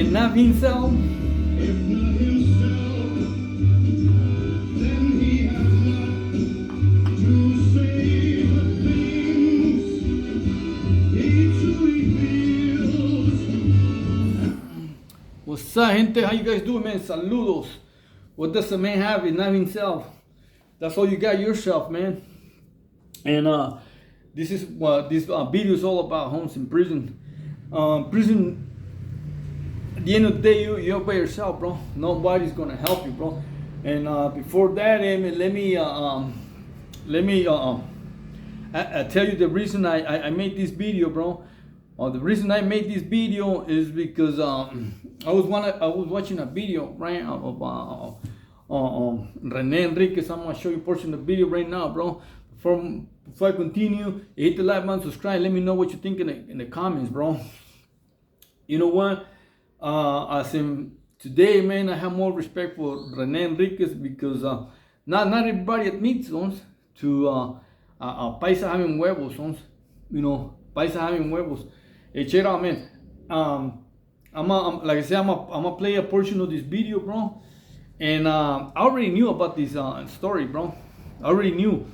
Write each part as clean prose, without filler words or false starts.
And not himself. If not himself, then he has not to say the things he truly feels. What's up, gente? How you guys doing, man? Saludos. What does a man have? It's not himself. That's all you got yourself, man. And this is what this video is all about, homes in prison. Prison, at the end of the day, you're by yourself, bro. Nobody's gonna help you, bro. And before that, let me I tell you the reason I made this video, bro. The reason I made this video is because I was watching a video, right, of Rene Enriquez. I'm gonna show you a portion of the video right now, bro. Before I continue, hit the like button, subscribe. Let me know what you think in the comments, bro. You know what? As in today, man, I have more respect for Rene Enriquez because not everybody admits to PAISA having huevos, you know, PAISA having huevos. Hey, check it out, man. Like I said, I'm gonna play a portion of this video, bro. And I already knew about this story, bro. I already knew,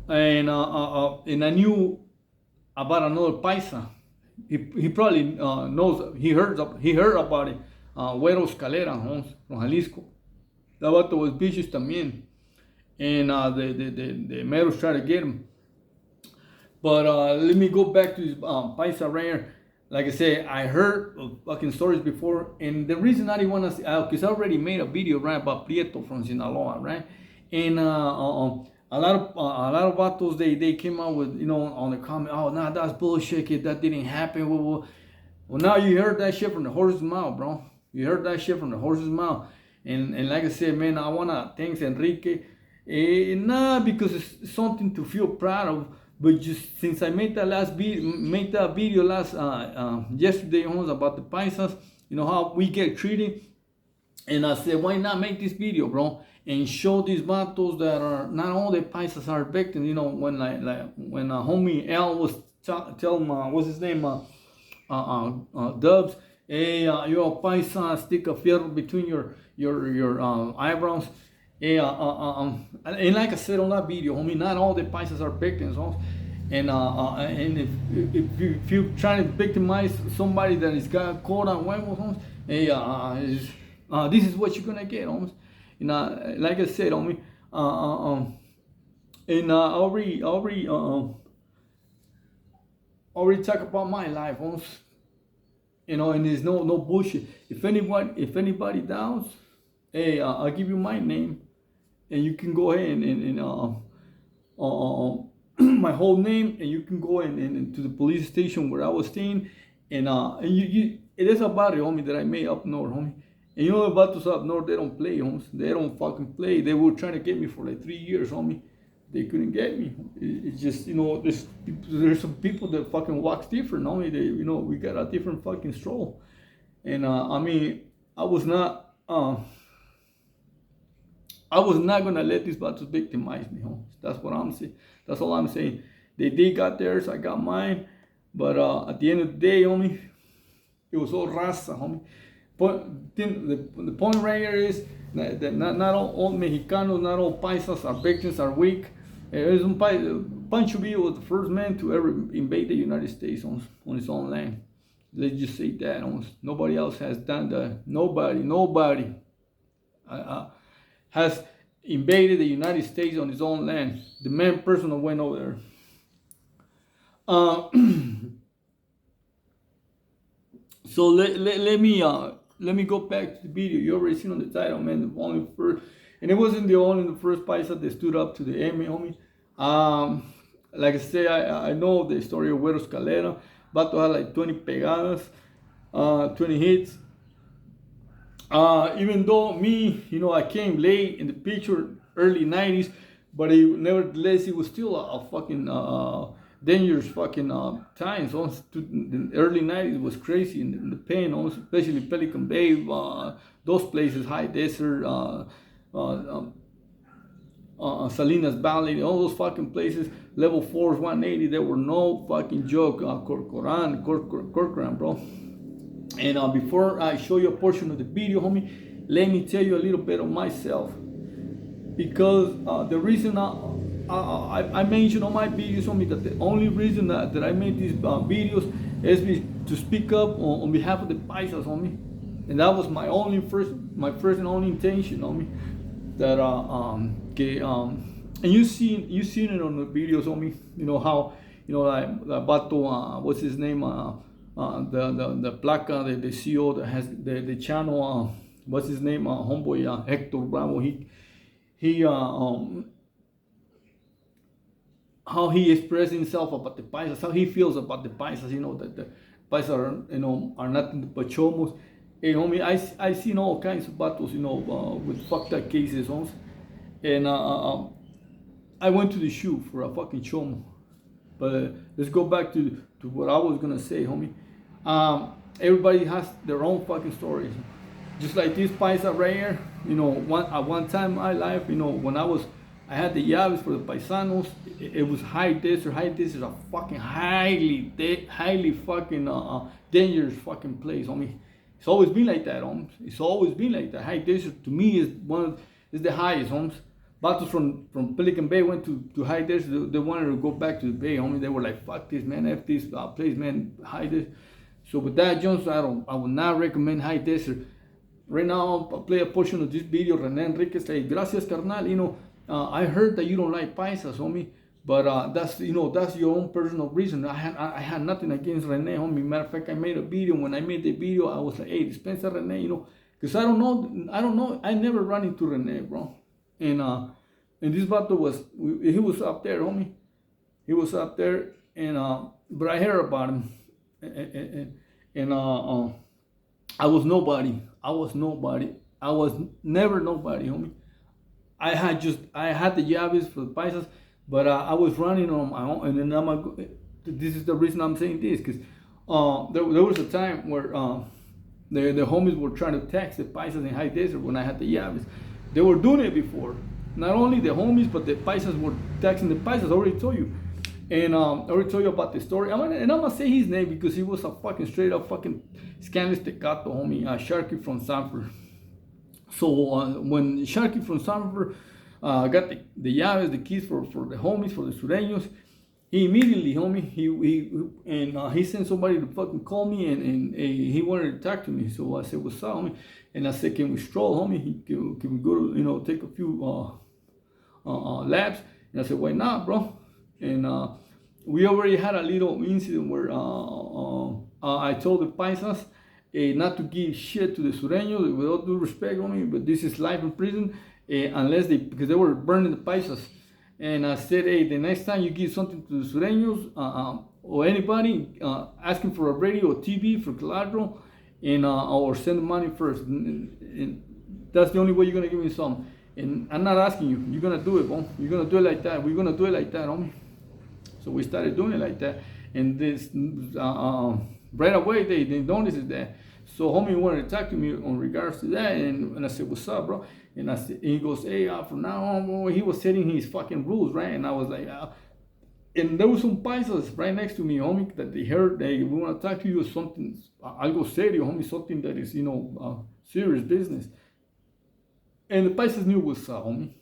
and I knew about another PAISA. He probably knows. He heard about it. Güero Escalera, from Jalisco. That vato was vicious también, and the meros try to get him. But let me go back to this PAISA right here. Like I said, I heard of fucking stories before, and the reason I didn't want to, because I already made a video, right, about Prieto from Sinaloa, right, and a lot of vatos, they came out with, you know, on the comment, oh, nah, that's bullshit, kid, that didn't happen. Well, now you heard that shit from the horse's mouth, bro. You heard that shit from the horse's mouth, and like I said, man, I wanna thank Enrique, not because it's something to feel proud of. But just since I made that video yesterday about the PAISAs, you know how we get treated, and I said, why not make this video, bro, and show these vatos that are not all the PAISAs are victims. You know, when when homie L was telling what's his name, Dubs, hey, you're a PAISA, stick a fierro between your eyebrows. And like I said on that video, homie, not all the PAISAs are victims, and if you're trying to victimize somebody that is got caught on huevos, hey, this is what you're gonna get, homies. You know, like I said, homie, and already talk about my life, homies. You know, and there's no bullshit. If anybody doubts, hey, I'll give you my name, and you can go ahead and my whole name, and you can go and to the police station where I was staying, and you it is a barrio, homie, that I made up north, homie. And you know the vatos up north, they don't play, homies. They don't fucking play. They were trying to get me for like 3 years, homie. They couldn't get me. It's just, you know, there's some people that fucking walks different, homie. They, you know, we got a different fucking stroll, and I mean, I was not gonna let these vatos victimize me, homies. That's what I'm saying. That's all I'm saying. They got theirs, I got mine. But at the end of the day, homie, it was all raza, homie. But the point right here is that not all Mexicanos, not all PAISAs are victims, are weak. Pancho Villa was the first man to ever invade the United States on his own land. Let's just say that. Nobody else has done that. Nobody has invaded the United States on his own land. The man personally went over there. So let me go back to the video. You already seen on the title, man. And it wasn't the first PAISA that stood up to the EME, homie. Like I say, I know the story of Güero Escalera. Vato had like 20 pegadas, 20 hits. Even though me, you know, I came late in the picture, early 90s, but nevertheless, it was still a fucking dangerous fucking times. The early 90s was crazy in the pain, especially Pelican Bay, those places, High Desert, Salinas Valley, all those fucking places, level 4s, 180, there were no fucking joke. Corcoran, bro. And before I show you a portion of the video, homie, let me tell you a little bit of myself. Because the reason I mentioned on my videos, homie, that the only reason that I made these videos is to speak up on behalf of the paisas, homie. And that was my first and only intention, homie. That and you seen it on the videos, homie. You know how, you know, like the Bato, what's his name, the placa, the CEO that has the channel, what's his name, homeboy, Hector Bravo. How he expressed himself about the paisas, how he feels about the paisas, you know, that the paisas are, you know, are nothing but chomos. Hey, homie, I seen all kinds of battles, you know, with fucked up cases, homes. And I went to the shoe for a fucking chomo. But let's go back to what I was gonna say, homie. Everybody has their own fucking stories. Just like this paisa right here, you know, at one time in my life, you know, when I had the llaves for the paisanos, it was high desert. High desert is a fucking highly fucking dangerous fucking place, homie. It's always been like that, homes. It's always been like that. High desert to me is the highest, homes. Battles from Pelican Bay went to high desert. They wanted to go back to the bay, homie. They were like, fuck this, man, F this place, man, high desert. So with that, Jones, I would not recommend high desert. Right now, I'll play a portion of this video. René Enriquez say, gracias, carnal. You know, I heard that you don't like paisas, homie. But that's, you know, that's your own personal reason. I had nothing against René, homie. Matter of fact, I made a video. When I made the video, I was like, hey, dispensa René, you know, because I don't know. I never run into René, bro. And this battle he was up there, homie. He was up there, and but I heard about him, and I was nobody. I was never nobody, homie. I had the llaves for the paisas, but I was running on my own, and then this is the reason I'm saying this, because there was a time where the homies were trying to tax the paisas in high desert when I had the llaves. They were doing it before. Not only the homies, but the paisas were taxing the paisas. I already told you. And I already told you about the story. I'm gonna say his name because he was a fucking straight up fucking scandalous tecato, homie. Sharky from Sanford. So when Sharky from Sanford got the llaves, the keys for the homies, for the sureños, he immediately, homie, he sent somebody to fucking call me, and he wanted to talk to me. So I said, what's up, homie? And I said, can we stroll, homie? Can we go to, you know, take a few laps? And I said, why not, bro? And we already had a little incident where I told the paisas not to give shit to the sureños, with all due respect, homie, but this is life in prison, because they were burning the paisas. And I said, hey, the next time you give something to the sureños or anybody asking for a radio or TV for collateral, and or send the money first. And that's the only way you're gonna give me some. And I'm not asking you. You're gonna do it, bro. You're gonna do it like that. We're gonna do it like that, homie. So we started doing it like that. And this right away they noticed that. So homie wanted to talk to me on regards to that, and I said, what's up, bro? And he goes, hey, from now on, bro, he was setting his fucking rules, right? And I was like, and there was some paisas right next to me, homie, that they heard that we want to talk to you something, algo serio, homie, something that is, you know, serious business. And the paisas knew what's up, homie.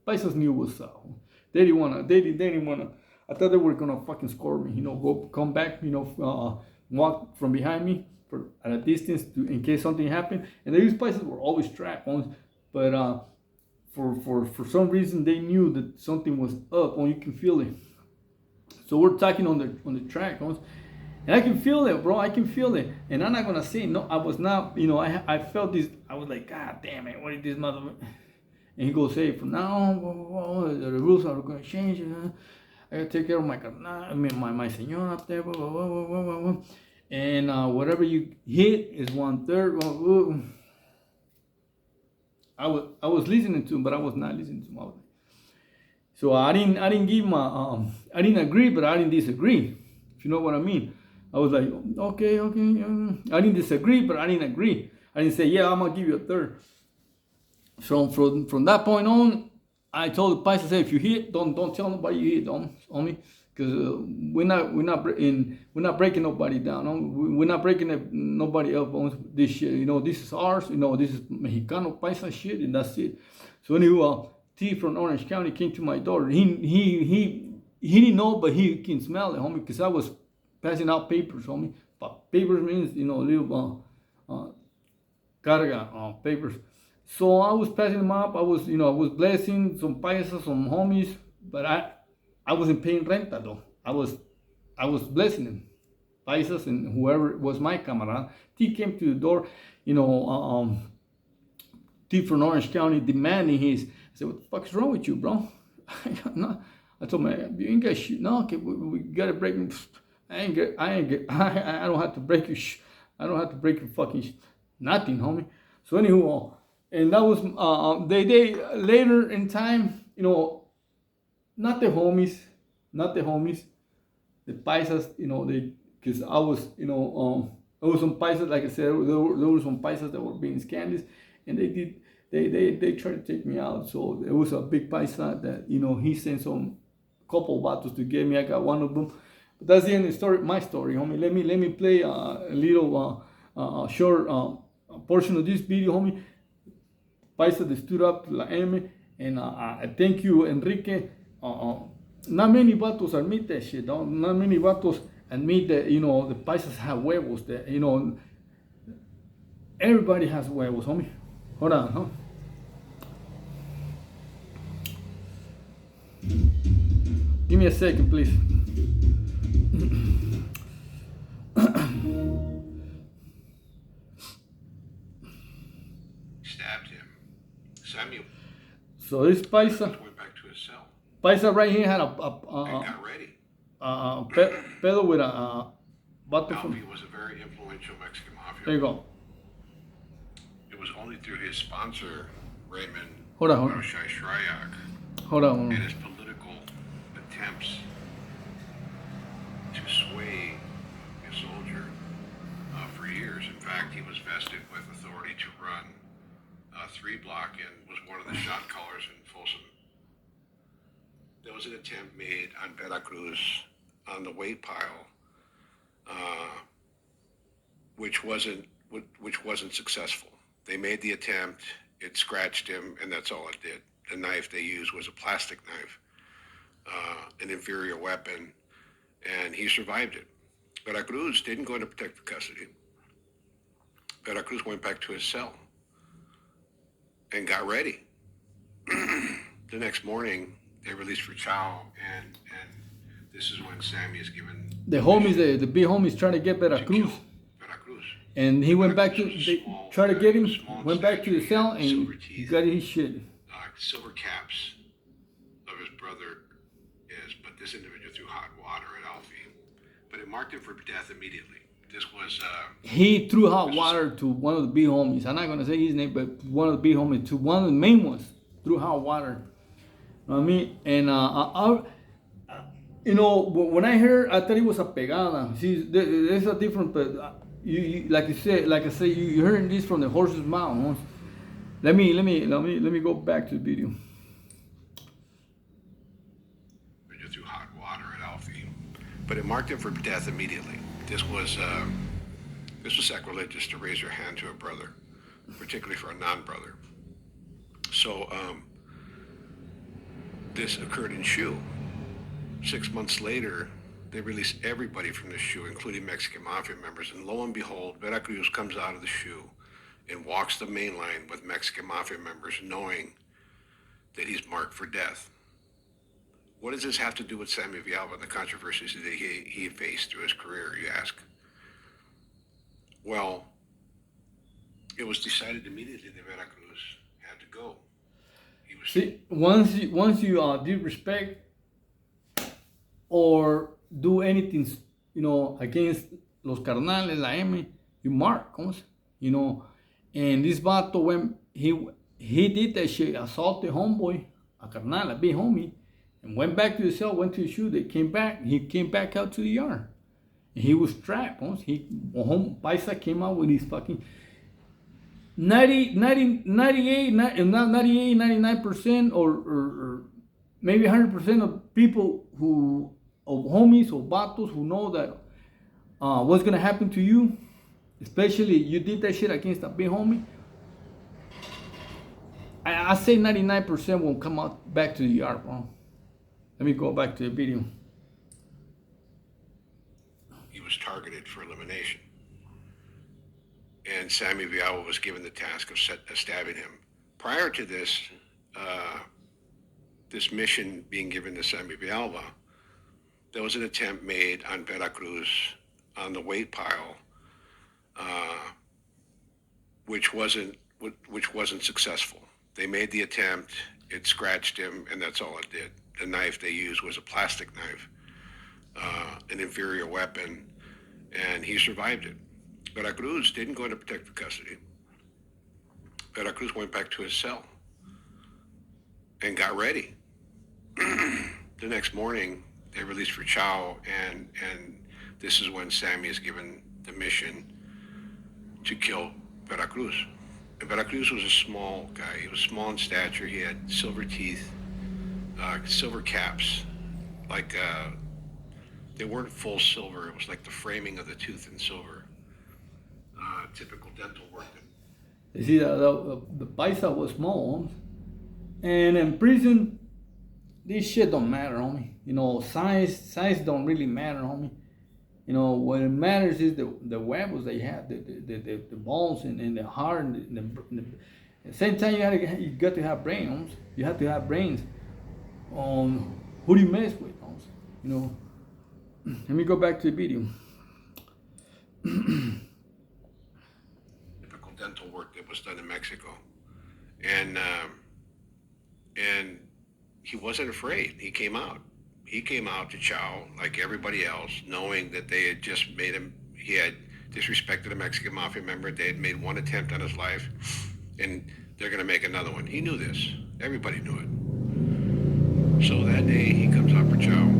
Paisas knew what's up. They didn't wanna. I thought they were gonna fucking score me, you know, come back, you know, walk from behind me at a distance in case something happened. And these paisas were always trapped, homie. But for some reason they knew that something was up, and you can feel it. So we're talking on the track, and I can feel it, bro. I can feel it, and I'm not gonna say no. I was not, you know. I felt this. I was like, God damn it, what is this mother? And he goes, hey, from now on, the rules are gonna change. I gotta take care of my señor up there. And whatever you hit is 1/3. I was listening to him, but I was not listening to him. So I didn't give my I didn't agree, but I didn't disagree. If you know what I mean. I was like, okay. I didn't disagree, but I didn't agree. I didn't say, yeah, I'm gonna give you 1/3. So from that point on, I told the paisa, say, if you hit, don't tell nobody you hit, homie. because we're not breaking nobody down. We're not breaking nobody up on this shit. You know, this is ours. You know, this is Mexicano Paisa shit, and that's it. So anyway, T from Orange County came to my door. He didn't know, but he can smell it, homie, because I was passing out papers, homie. But papers means, you know, little carga papers. So I was passing them up. I was blessing some paisas, some homies, but I wasn't paying renta though. I was blessing them, paisas, and whoever was my camarada. T came to the door, you know, T from Orange County demanding his. I said, "What the fuck's wrong with you, bro?" I told him, "You ain't got shit. No, okay, we gotta break him. I don't have to break your I don't have to break your fucking nothing, homie." So anywho, and that was they later in time, you know, not the homies, the paisas, you know, because I was, you know, there was some paisas, like I said, there were some paisas that were being scandalous, and they tried to take me out. So there was a big paisa that, you know, he sent some couple vatos to get me. I got one of them. But that's the end of the story, my story, homie. Let me play a little short portion of this video, homie. Paisa that stood up to la EME, and I thank you, Enrique. Not many vatos admit that shit, dog. Not many vatos admit that, you know, the paisas have huevos, that, you know, everybody has huevos, homie. Hold on, huh? Give me a second, please. Stabbed him. Samuel So this paisa went back to his cell right here had and got ready. pedo with a vato from. Alfie was a very influential Mexican mafia. There you go. It was only through his sponsor, Raymond Hold on. Shryak, and his political attempts to sway a soldier for years. In fact, he was vested with authority to run 3 block and was one of the shot callers in Folsom. There was an attempt made on Vera Cruz on the weight pile, which wasn't successful. They made the attempt, it scratched him, and that's all it did. The knife they used was a plastic knife, an inferior weapon, and he survived it. Vera Cruz didn't go into protective custody. Vera Cruz went back to his cell and got ready. The next morning, they released for chow, and this is when Sammy is given The homies, the big homies, trying to get Vera Cruz. Vera Cruz. And he went back to, Vera Cruz was they small, tried to get him, small went back to the stature, cell, had and silver teeth, got his shit. silver caps of his brother is, but this individual threw hot water at Alfie. But it marked him for death immediately. This was He threw hot water to one of the big homies. I'm not gonna say his name, but one of the big homies, to one of the main ones, threw hot water. You know what I mean? And you know, when I heard, I thought it was a pegada. See, there's a different, but you like I say, you heard this from the horse's mouth. Huh? Let me go back to the video. threw hot water at Alfie, but it marked him for death immediately. This was sacrilegious to raise your hand to a brother, particularly for a non-brother. So this occurred in SHU. 6 months later, they released everybody from the SHU, including Mexican Mafia members, and lo and behold, Vera Cruz comes out of the SHU and walks the main line with Mexican Mafia members, knowing that he's marked for death. What does this have to do with Sammy Villalba and the controversies that he faced through his career, you ask? Well, it was decided immediately that Vera Cruz had to go. He was See, once you disrespect or do anything, you know, against los carnales, la M, you mark, you know. And this vato, when he did that shit, assaulted homeboy, a carnal, a big homie, and went back to the cell, went to the SHU. They came back. He came back out to the yard. And he was trapped. Paisa came out with his fucking 99% or maybe 100% of people who of homies or vatos who know that what's gonna happen to you, especially you did that shit against a big homie. I say 99% won't come out back to the yard, bro. Let me go back to the video. He was targeted for elimination. And Sammy Villalba was given the task of stabbing him. Prior to this, this mission being given to Sammy Villalba, there was an attempt made on Vera Cruz on the weight pile, which wasn't successful. They made the attempt, it scratched him, and that's all it did. The knife they used was a plastic knife, an inferior weapon, and he survived it. Vera Cruz didn't go into protective custody. Vera Cruz went back to his cell and got ready. The next morning, they released for Chow, and this is when Sammy is given the mission to kill Vera Cruz. And Vera Cruz was a small guy. He was small in stature. He had silver teeth, silver caps, like they weren't full silver. It was like the framing of the tooth in silver. Typical dental work. You see, the PAISA was small, and in prison, this shit don't matter, homie. You know, size don't really matter, homie. You know, what it matters is the weapons they have, the bones and the heart, and at the same time, you got to have brains. You have to have brains on who do you mess with, you know. Let me go back to the video. Typical dental work that was done in Mexico, and he wasn't afraid. He came out. He came out to Chow like everybody else, knowing that they had just made him. He had disrespected a Mexican mafia member. They had made one attempt on his life, and they're going to make another one. He knew this. Everybody knew it. So that day, he comes out for Chow.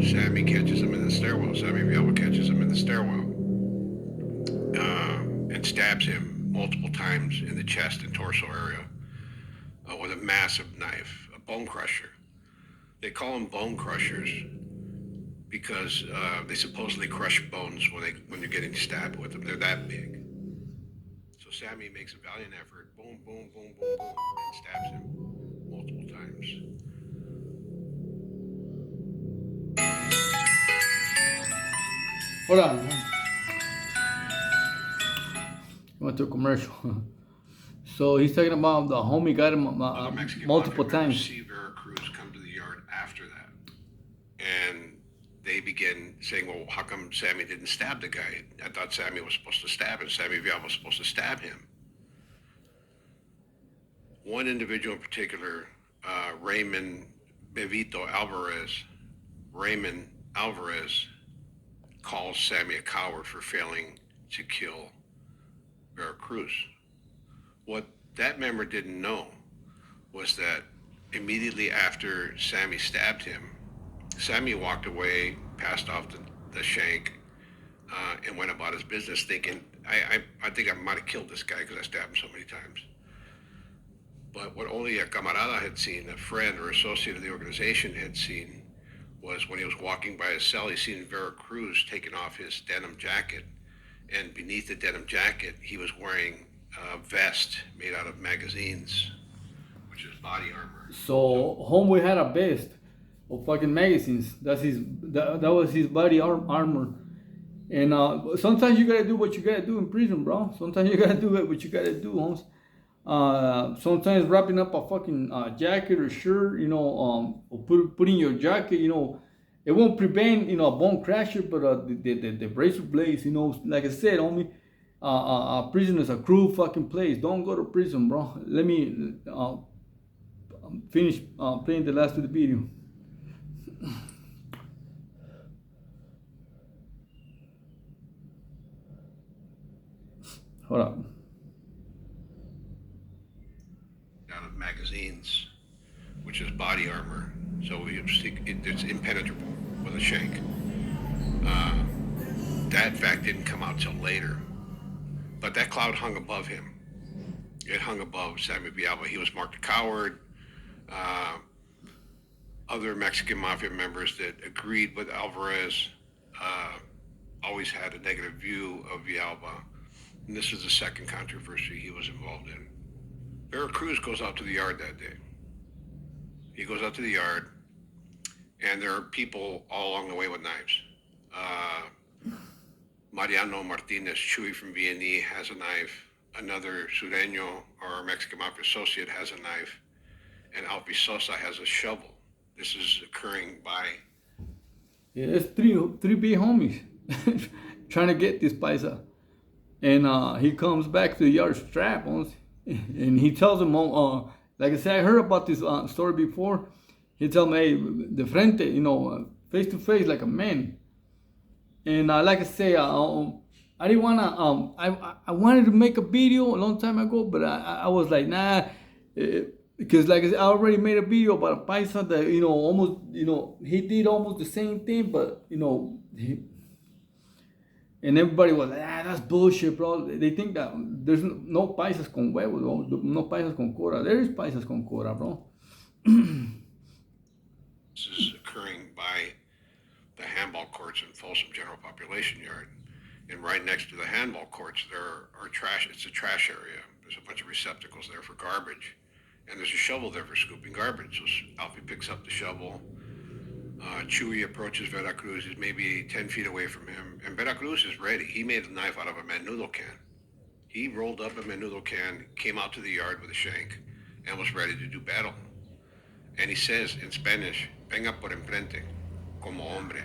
Sammy catches him in the stairwell. Sammy Villalba catches him in the stairwell and stabs him multiple times in the chest and torso area with a massive knife, a bone crusher. They call them bone crushers because they supposedly crush bones when you're getting stabbed with them. They're that big. So Sammy makes a valiant effort. Boom, boom, boom, boom, boom, and stabs him multiple times. Hold on. Went to a commercial. So he's talking about the homie got him multiple times. See Vera Cruz come to the yard after that, and they begin saying, "Well, how come Sammy didn't stab the guy? I thought Sammy was supposed to stab him. Sammy Villalba was supposed to stab him." One individual in particular, Raymond Alvarez, calls Sammy a coward for failing to kill Vera Cruz. What that member didn't know was that immediately after Sammy stabbed him, Sammy walked away, passed off the shank, and went about his business thinking, I think I might have killed this guy because I stabbed him so many times. But what only a camarada had seen, a friend or associate of the organization had seen, was when he was walking by his cell, he seen Vera Cruz taking off his denim jacket, and beneath the denim jacket, he was wearing a vest made out of magazines, which is body armor. So homeboy had a vest of fucking magazines. That was his body armor. And sometimes you gotta do what you gotta do in prison, bro. Sometimes you gotta do what you gotta do, homes. Sometimes wrapping up a fucking jacket or shirt, you know, or putting your jacket, you know, it won't prevent, you know, a bone crusher, but the razor blades, you know, like I said, homie, prison is a cruel fucking place. Don't go to prison, bro. Let me finish playing the last of the video. Hold up. Out of magazines, which is body armor, so it's impenetrable with a shank. That fact didn't come out till later, but that cloud hung above him. It hung above Sammy Villalba. He was marked a coward. other Mexican Mafia members that agreed with Alvarez always had a negative view of Villalba. And this is the second controversy he was involved in. Vera Cruz goes out to the yard that day. He goes out to the yard, and there are people all along the way with knives. Mariano Martinez, Chuy from VNE, has a knife. Another Sureño or Mexican Mafia associate has a knife. And Alpi Sosa has a shovel. This is occurring by... Yeah, it's three big homies trying to get this paisa. And he comes back to the yard strap on, and he tells them, like I said, I heard about this story before. He tells me, hey, de frente, face to face like a man. And like I say, I didn't wanna. I wanted to make a video a long time ago, but I was like, nah, because like I said, I already made a video about a paisa that almost he did almost the same thing, but and everybody was like, that's bullshit, bro. They think that there's no paisas con huevos, bro. No paisas con cora. There is paisas con cora, bro. This is occurring by the handball courts in Folsom General Population Yard. And right next to the handball courts, there are trash. It's a trash area. There's a bunch of receptacles there for garbage. And there's a shovel there for scooping garbage. So Alfie picks up the shovel. Chuy approaches Vera Cruz. He's maybe 10 feet away from him. And Vera Cruz is ready. He made a knife out of a menudo can. He rolled up a menudo can, came out to the yard with a shank, and was ready to do battle. And he says in Spanish, venga por enfrente, como hombre,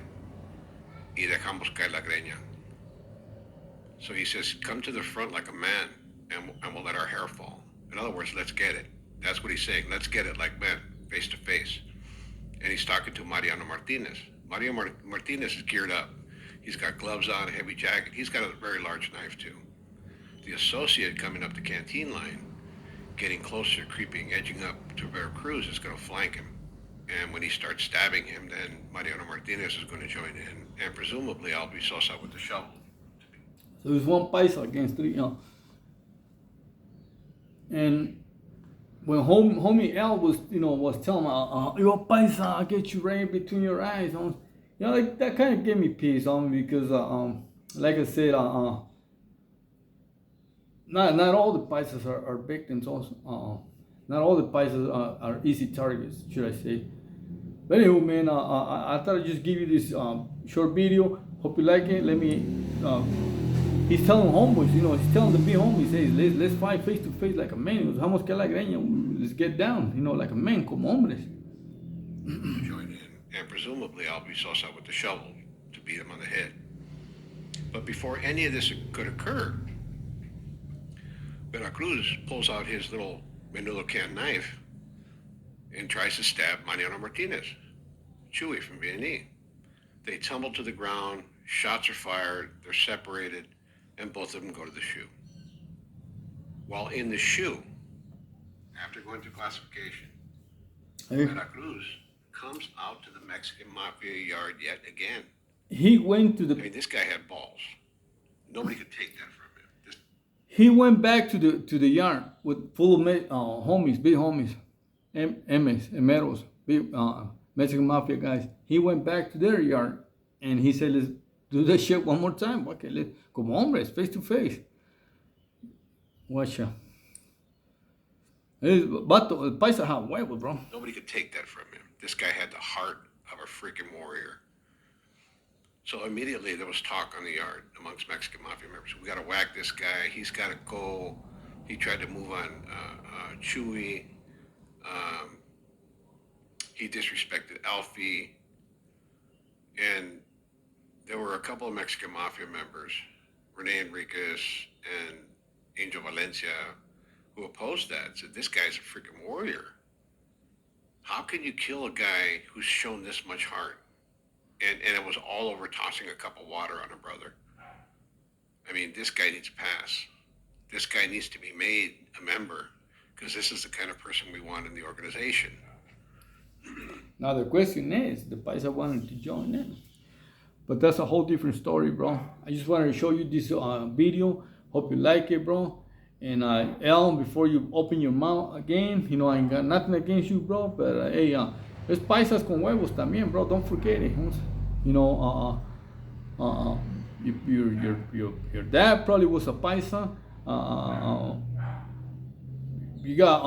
y dejamos caer la greña. So he says, come to the front like a man, and we'll let our hair fall. In other words, let's get it. That's what he's saying. Let's get it like men, face to face. And he's talking to Mariano Martinez. Mariano Martinez is geared up. He's got gloves on, a heavy jacket. He's got a very large knife too. The associate coming up the canteen line, getting closer, creeping, edging up to Vera Cruz is going to flank him. And when he starts stabbing him, then Mariano Martinez is going to join in. And presumably Albi Sosa with the shovel. So it was one paisa against three, And when homie L was telling me, you're a paisa, I'll get you right between your eyes. Like, that kind of gave me peace because, like I said, not all the paisas are victims. Also, not all the paisas are easy targets, should I say? But anyway, man, I thought I'd just give you this short video. Hope you like it. Let me. He's telling homies, he's telling the big homies, hey, let's fight face to face like a man. He goes, vamos que la greña, let's get down, like a man, como hombres. Join in, and presumably Albi Sosa with the shovel to beat him on the head. But before any of this could occur, Vera Cruz pulls out his little menudo can knife and tries to stab Mariano Martinez, Chuy from VNE. They tumble to the ground, shots are fired, they're separated, and both of them go to the shoe. While in the shoe, after going through classification, Vera Cruz comes out to the Mexican Mafia yard yet again. He went to the... I mean, this guy had balls. Nobody could take that from him. He went back to the yard with full of homies, big homies, EMEs, Emeros, big Mexican Mafia guys. He went back to their yard and he said, let's do that shit one more time. Okay, como hombres, face to face. Watch out. Vato, el paisa had huevos, bro. Nobody could take that from him. This guy had the heart of a freaking warrior. So immediately there was talk on the yard amongst Mexican Mafia members. We got to whack this guy. He's got to go. He tried to move on Chuy. He disrespected Alfie. And there were a couple of Mexican Mafia members, Rene Enriquez and Angel Valencia, who opposed that, said, this guy's a freaking warrior. How can you kill a guy who's shown this much heart? And it was all over tossing a cup of water on a brother. I mean, this guy needs a pass. This guy needs to be made a member because this is the kind of person we want in the organization. Now the question is, the paisa wanted to join in. But that's a whole different story, bro. I just wanted to show you this video. Hope you like it, bro. And El, before you open your mouth again, I ain't got nothing against you, bro. But hey, There's paisas con huevos también, bro. Don't forget it. You know, your dad probably was a paisa. You got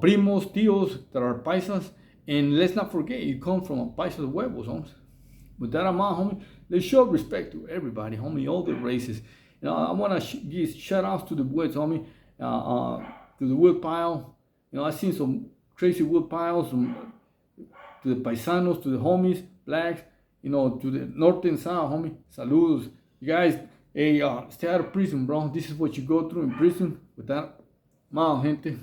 primos, tios that are paisas, and let's not forget you come from a paisa huevos, homies. With that amount, homie, let's show respect to everybody, homie, all the races. You know, I want to give shout outs to the woods, homie, to the wood pile. You know, I've seen some crazy wood piles, to the paisanos, to the homies, blacks, you know, to the north and south, homie. Saludos. You guys, hey, stay out of prison, bro. This is what you go through in prison with that. Mal, gente.